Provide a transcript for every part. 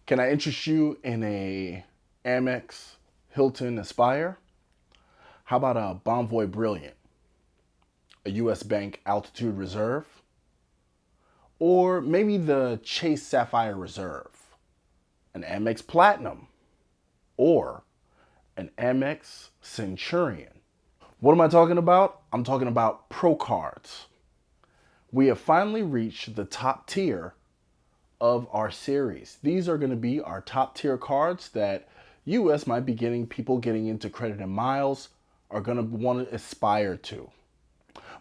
Can I interest you in a Amex, Hilton, Aspire? How about a Bonvoy Brilliant, a US Bank Altitude Reserve, or maybe the Chase Sapphire Reserve, an Amex Platinum, or an Amex Centurion? What am I talking about? I'm talking about Pro Cards. We have finally reached the top tier of our series. These are going to be our top tier cards that US might be getting, people getting into credit and miles are going to want to aspire to.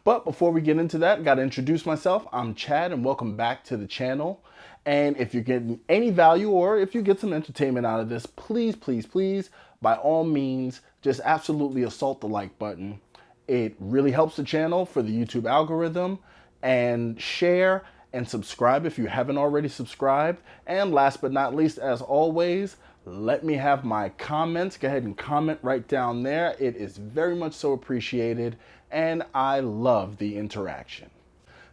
But before we get into that, I got to introduce myself. I'm Chad and welcome back to the channel. And if you're getting any value or if you get some entertainment out of this, please, please, please, by all means, just absolutely assault the like button. It really helps the channel for the YouTube algorithm. And share and subscribe if you haven't already subscribed. And last but not least, as always, let me have my comments. Go ahead and comment right down there. It is very much so appreciated, and I love the interaction.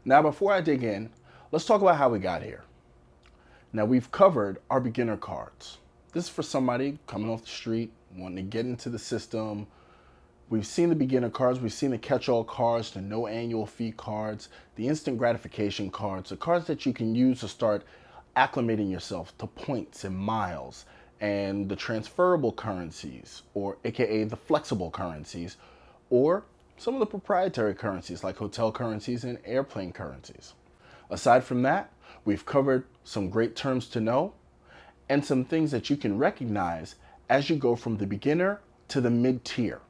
Now, before I dig in, let's talk about how we got here. Now, we've covered our beginner cards. This is for somebody coming off the street, wanting to get into the system. We've seen the beginner cards, we've seen the catch-all cards, the no annual fee cards, the instant gratification cards, the cards that you can use to start acclimating yourself to points and miles, and the transferable currencies, or AKA the flexible currencies, or some of the proprietary currencies like hotel currencies and airplane currencies. Aside from that, we've covered some great terms to know and some things that you can recognize as you go from the beginner to the mid-tier.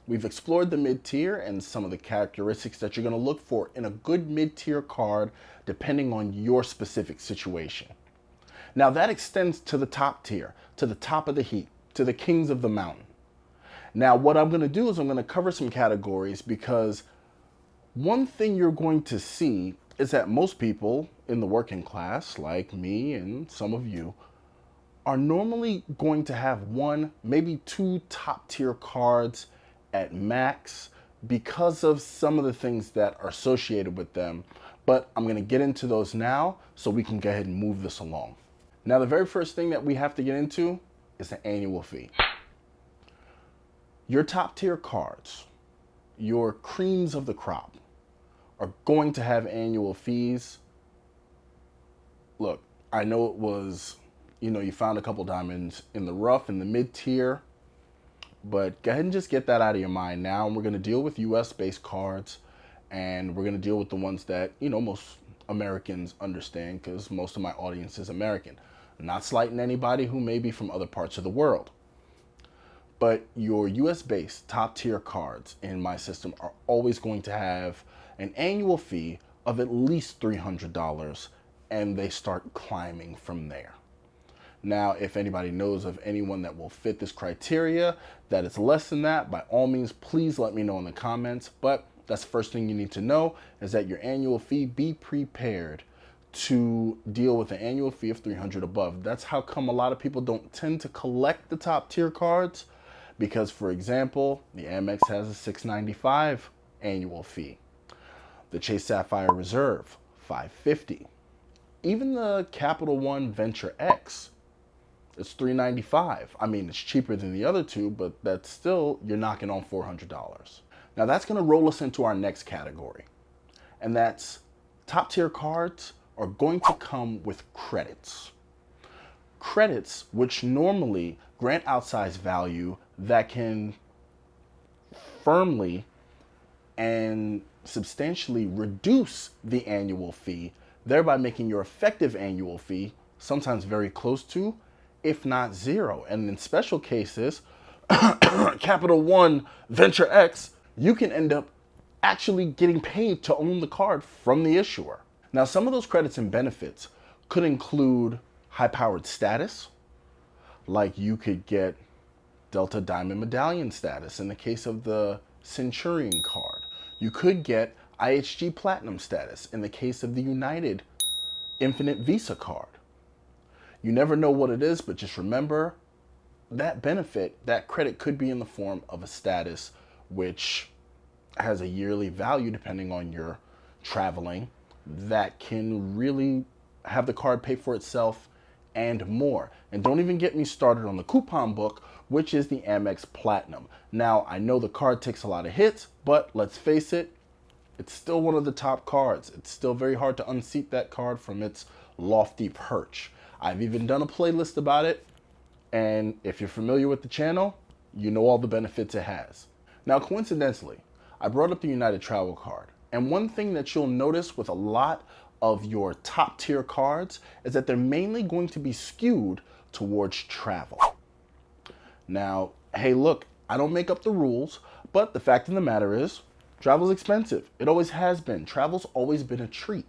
We've explored the mid-tier and some of the characteristics that you're going to look for in a good mid-tier card depending on your specific situation. Now that extends to the top tier, to the top of the heap, to the kings of the mountain. Now what I'm going to do is I'm going to cover some categories because one thing you're going to see is that most people in the working class, like me and some of you, are normally going to have one, maybe two top tier cards at max because of some of the things that are associated with them. But I'm going to get into those now so we can go ahead and move this along. Now, the very first thing that we have to get into is the annual fee. Your top tier cards, your creams of the crop, are going to have annual fees. Look, I know it was, you found a couple diamonds in the rough in the mid tier. But go ahead and just get that out of your mind now. And we're going to deal with US-based cards. And we're going to deal with the ones that, most Americans understand because most of my audience is American. I'm not slighting anybody who may be from other parts of the world. But your US-based top-tier cards in my system are always going to have an annual fee of at least $300. And they start climbing from there. Now, if anybody knows of anyone that will fit this criteria, that is less than that, by all means, please let me know in the comments. But that's the first thing you need to know is that your annual fee, be prepared to deal with an annual fee of $300 above. That's how come a lot of people don't tend to collect the top tier cards because, for example, the Amex has a $695 annual fee. The Chase Sapphire Reserve, $550. Even the Capital One Venture X, it's $395. I mean, it's cheaper than the other two, but that's still, you're knocking on $400. Now that's going to roll us into our next category. And that's top tier cards are going to come with credits. Credits, which normally grant outsized value that can firmly and substantially reduce the annual fee, thereby making your effective annual fee sometimes very close to, if not zero. And in special cases, Capital One Venture X, you can end up actually getting paid to own the card from the issuer. Now, some of those credits and benefits could include high-powered status, like you could get Delta Diamond Medallion status in the case of the Centurion card. You could get IHG Platinum status in the case of the United Infinite Visa card. You never know what it is, but just remember that benefit, that credit could be in the form of a status, which has a yearly value depending on your traveling, that can really have the card pay for itself and more. And don't even get me started on the coupon book, which is the Amex Platinum. Now, I know the card takes a lot of hits, but let's face it, it's still one of the top cards. It's still very hard to unseat that card from its lofty perch. I've even done a playlist about it, and if you're familiar with the channel, you know all the benefits it has. Now, coincidentally, I brought up the United Travel card, and one thing that you'll notice with a lot of your top tier cards is that they're mainly going to be skewed towards travel. Now, hey, look, I don't make up the rules, but the fact of the matter is, travel's expensive. It always has been. Travel's always been a treat.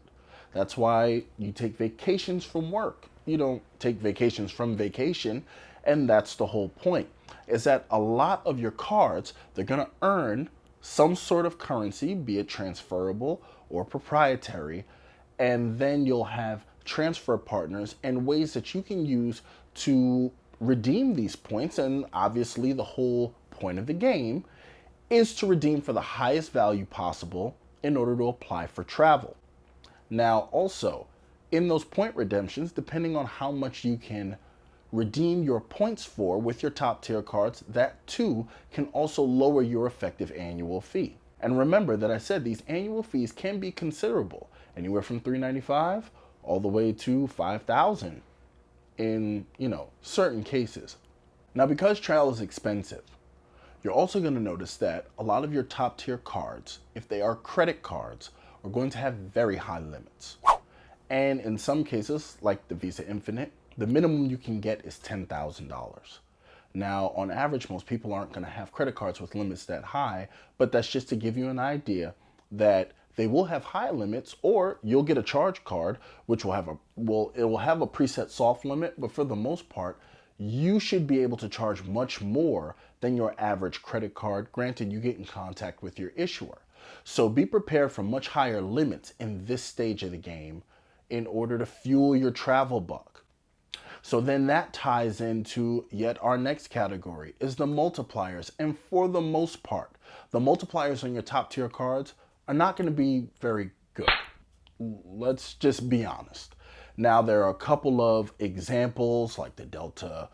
That's why you take vacations from work. You don't take vacations from vacation, and that's the whole point, is that a lot of your cards, they're gonna earn some sort of currency, be it transferable or proprietary, and then you'll have transfer partners and ways that you can use to redeem these points. And obviously the whole point of the game is to redeem for the highest value possible in order to apply for travel. Now also, in those point redemptions, depending on how much you can redeem your points for with your top tier cards, that too can also lower your effective annual fee. And remember that I said these annual fees can be considerable, anywhere from $395 all the way to $5,000 in, certain cases. Now, because travel is expensive, you're also going to notice that a lot of your top tier cards, if they are credit cards, are going to have very high limits. And in some cases, like the Visa Infinite, the minimum you can get is $10,000. Now, on average, most people aren't going to have credit cards with limits that high, but that's just to give you an idea that they will have high limits, or you'll get a charge card, which will have it will have a preset soft limit, but for the most part, you should be able to charge much more than your average credit card. Granted, you get in contact with your issuer. So be prepared for much higher limits in this stage of the game in order to fuel your travel buck. So then that ties into yet our next category, is the multipliers. And for the most part, the multipliers on your top tier cards are not going to be very good. Let's just be honest. Now, there are a couple of examples like the Delta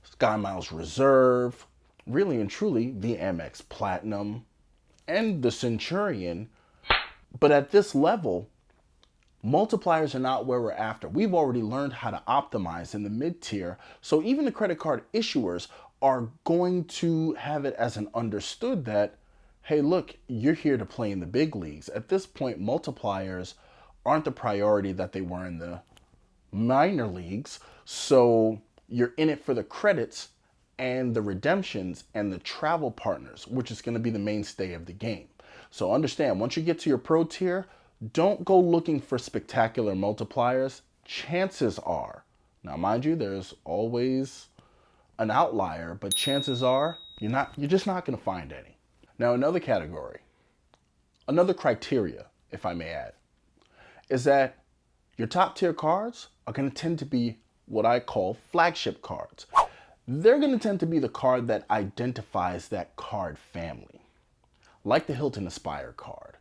Sky Miles Reserve, really and truly the Amex Platinum, and the Centurion. But at this level, multipliers are not where we're after. We've already learned how to optimize in the mid-tier, so even the credit card issuers are going to have it as an understood that, hey, look, you're here to play in the big leagues. At this point, multipliers aren't the priority that they were in the minor leagues, so you're in it for the credits and the redemptions and the travel partners, which is going to be the mainstay of the game. So understand, once you get to your pro tier, don't go looking for spectacular multipliers. Chances are, now mind you, there's always an outlier, but chances are you're just not going to find any. Now, another category, another criteria, if I may add, is that your top tier cards are going to tend to be what I call flagship cards. They're going to tend to be the card that identifies that card family, like the Hilton Aspire card,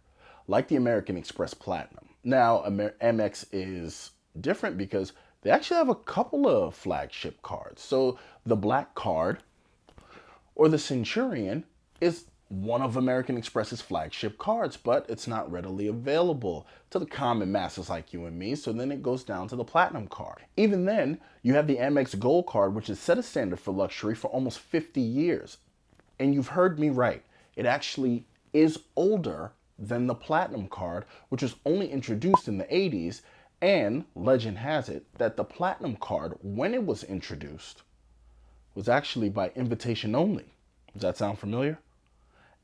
like the American Express Platinum. Now, Amex is different because they actually have a couple of flagship cards. So the Black card or the Centurion is one of American Express's flagship cards, but it's not readily available to the common masses like you and me, so then it goes down to the Platinum card. Even then, you have the Amex Gold card, which has set a standard for luxury for almost 50 years. And you've heard me right, it actually is older than the Platinum card, which was only introduced in the 80s, and legend has it that the Platinum card, when it was introduced, was actually by invitation only. Does that sound familiar?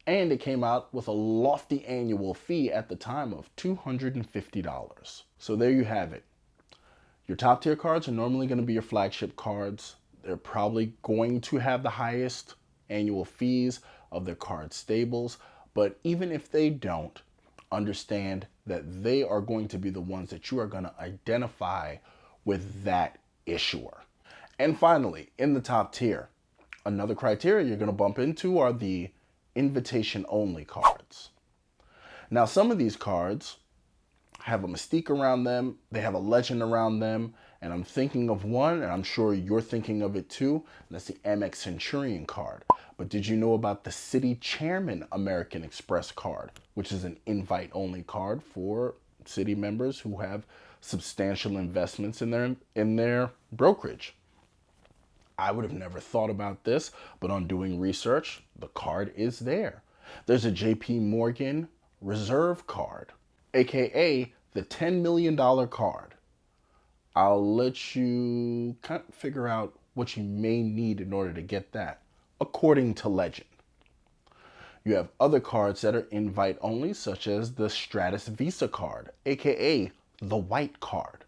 And it came out with a lofty annual fee at the time of $250. So there you have it. Your top tier cards are normally going to be your flagship cards. They're probably going to have the highest annual fees of their card stables. But even if they don't, understand that they are going to be the ones that you are going to identify with that issuer. And finally, in the top tier, another criteria you're going to bump into are the invitation only cards. Now, some of these cards have a mystique around them, they have a legend around them, And I'm thinking of one, and I'm sure you're thinking of it too, and that's the Amex Centurion card. But did you know about the City Chairman American Express card, which is an invite-only card for city members who have substantial investments in their brokerage? I would have never thought about this, but on doing research, the card is there. There's a JP Morgan Reserve card, aka the $10 million card. I'll let you kind of figure out what you may need in order to get that, according to legend. You have other cards that are invite only, such as the Stratus Visa card, aka the white card,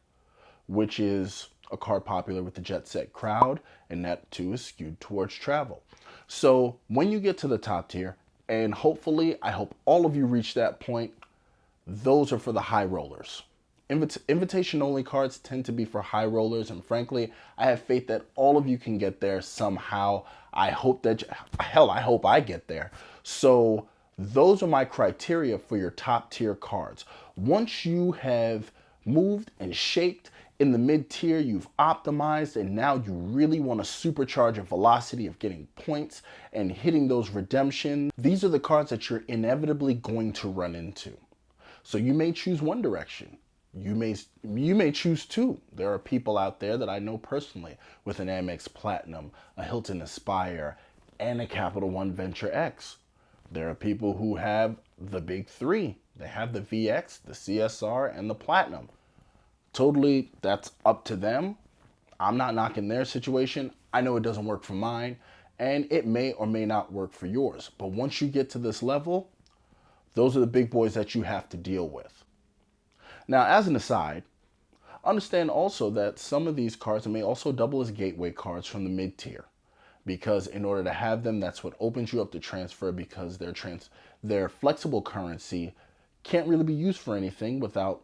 which is a card popular with the jet set crowd, and that too is skewed towards travel. So when you get to the top tier, and hopefully I hope all of you reach that point, those are for the high rollers. Invitation only cards tend to be for high rollers, and frankly, I have faith that all of you can get there somehow. I hope I get there. So those are my criteria for your top tier cards. Once you have moved and shaped in the mid tier, you've optimized, and now you really want to supercharge your velocity of getting points and hitting those redemptions. These are the cards that you're inevitably going to run into. So you may choose one direction. You may choose two. There are people out there that I know personally with an Amex Platinum, a Hilton Aspire, and a Capital One Venture X. There are people who have the big three. They have the VX, the CSR, and the Platinum. Totally, that's up to them. I'm not knocking their situation. I know it doesn't work for mine, and it may or may not work for yours. But once you get to this level, those are the big boys that you have to deal with. Now, as an aside, understand also that some of these cards may also double as gateway cards from the mid-tier, because in order to have them, that's what opens you up to transfer, because their flexible currency can't really be used for anything without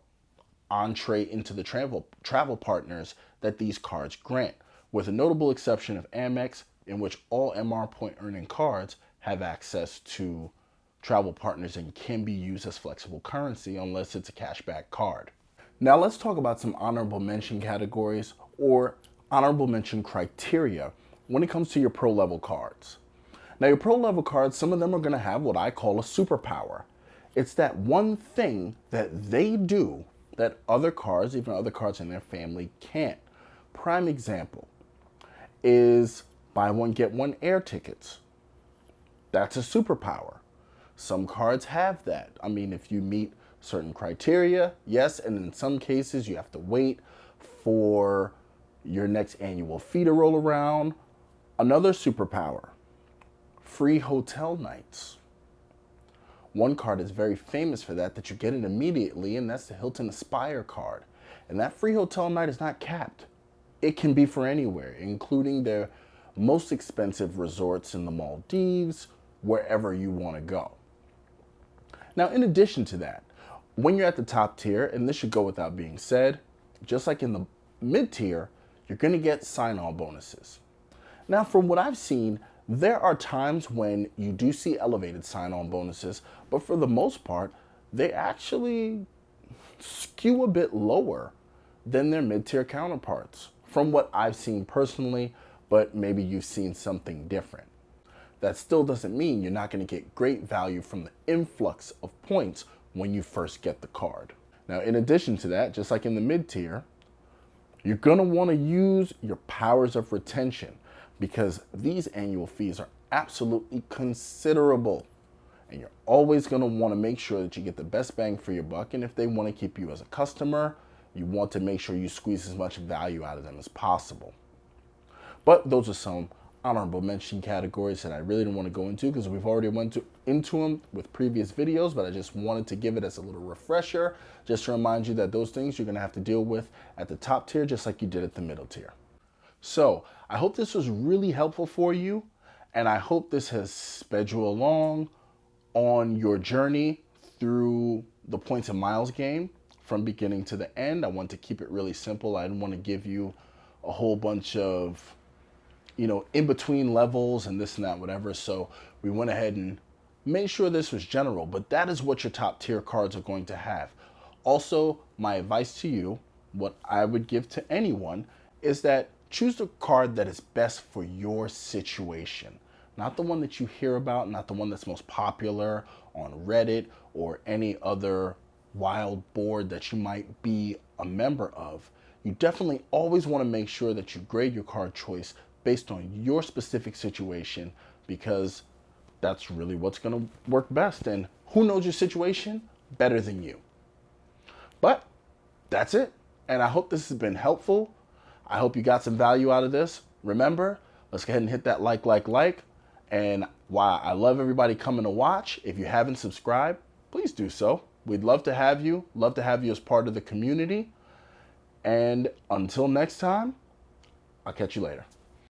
entree into the travel partners that these cards grant, with a notable exception of Amex, in which all MR point earning cards have access to travel partners and can be used as flexible currency unless it's a cashback card. Now let's talk about some honorable mention categories or honorable mention criteria when it comes to your pro level cards. Now your pro level cards, some of them are going to have what I call a superpower. It's that one thing that they do that other cards, even other cards in their family, can't. Prime example is buy one get one air tickets. That's a superpower. Some cards have that. I mean, if you meet certain criteria, yes, and in some cases you have to wait for your next annual fee to roll around. Another superpower, free hotel nights. One card is very famous for that you get it immediately, and that's the Hilton Aspire card. And that free hotel night is not capped. It can be for anywhere, including their most expensive resorts in the Maldives, wherever you want to go. Now, in addition to that, when you're at the top tier, and this should go without being said, just like in the mid tier, you're going to get sign-on bonuses. Now, from what I've seen, there are times when you do see elevated sign-on bonuses, but for the most part, they actually skew a bit lower than their mid-tier counterparts, from what I've seen personally, but maybe you've seen something different. That still doesn't mean you're not going to get great value from the influx of points when you first get the card. Now, in addition to that, just like in the mid-tier, you're going to want to use your powers of retention, because these annual fees are absolutely considerable. And you're always going to want to make sure that you get the best bang for your buck. And if they want to keep you as a customer, you want to make sure you squeeze as much value out of them as possible. But those are some honorable mention categories that I really didn't want to go into, because we've already went into them with previous videos, but I just wanted to give it as a little refresher, just to remind you that those things you're going to have to deal with at the top tier, just like you did at the middle tier. So I hope this was really helpful for you, and I hope this has sped you along on your journey through the points and miles game from beginning to the end. I want to keep it really simple. I didn't want to give you a whole bunch of, in between levels and this and that, whatever. So we went ahead and made sure this was general, but that is what your top tier cards are going to have. Also, my advice to you, what I would give to anyone is that choose the card that is best for your situation. Not the one that you hear about, not the one that's most popular on Reddit or any other wild board that you might be a member of. You definitely always want to make sure that you grade your card choice based on your specific situation, because that's really what's going to work best. And who knows your situation better than you? But that's it. And I hope this has been helpful. I hope you got some value out of this. Remember, let's go ahead and hit that like. And while I love everybody coming to watch, if you haven't subscribed, please do so. We'd love to have you as part of the community. And until next time, I'll catch you later.